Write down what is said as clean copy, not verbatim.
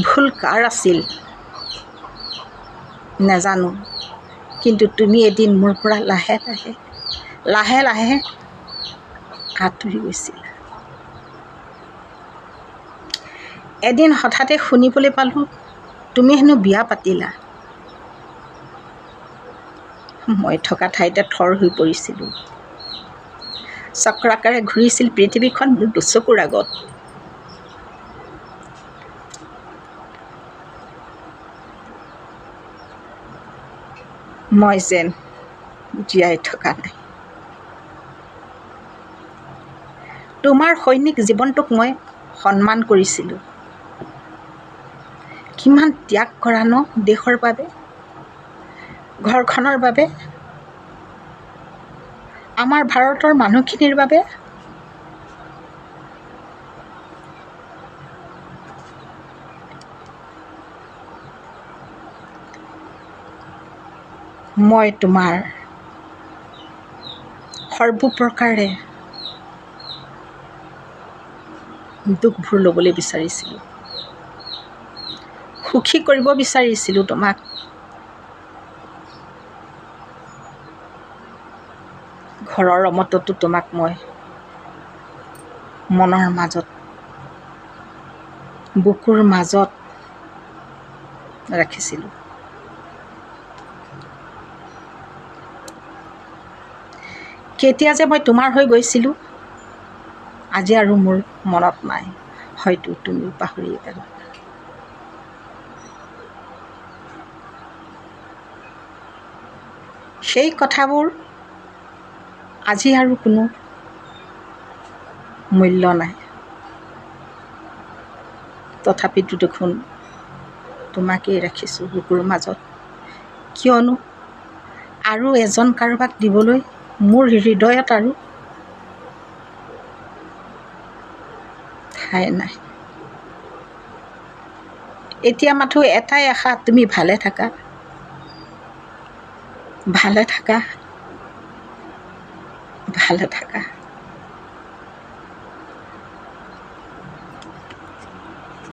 ভুল কাৰ আছিল নাজানো, কিন্তু তুমি এদিন মোৰ পৰা লাহে লাহে আঁতৰি গৈছিলা। এদিন হঠাতে শুনিবলৈ পালোঁ তুমি হেনো বিয়া পাতিলা। মই থকা ঠাইতে থৰ হৈ পৰিছিলোঁ। চক্ৰাকাৰে ঘূৰিছিল পৃথিৱীখন মোৰ দুচকুৰ আগত। মই যেন জীয়াই থকা নাই। তোমাৰ সৈনিক জীৱনটোক মই সন্মান কৰিছিলোঁ। কিমান ত্যাগ কৰা ন দেশৰ বাবে, ঘৰখনৰ বাবে, আমাৰ ভাৰতৰ মানুহখিনিৰ বাবে। মই তোমাৰ সৰ্বপ্ৰকাৰে দুখবোৰ ল'বলৈ বিচাৰিছিলোঁ, সুখী কৰিব বিচাৰিছিলোঁ তোমাক। ঘৰৰ ৰমততো তোমাক মই মনৰ মাজত, বুকুৰ মাজত ৰাখিছিলোঁ। কেতিয়া যে মই তোমাৰ হৈ গৈছিলোঁ আজি আৰু মোৰ মনত নাই, হয়তো তুমিও পাহৰিয়ে পেলালা। সেই কথাবোৰ আজি আৰু কোনো মূল্য নাই। তথাপিতো দেখোন তোমাকেই ৰাখিছোঁ বুকুৰ মাজত, কিয়নো আৰু এজন কাৰোবাক দিবলৈ মোৰ হৃদয়ত আৰু ঠাই নাই। এতিয়া মাথো এটাই আশা, তুমি ভালে থাকা, ভালে থাকা, ভালে থাকা।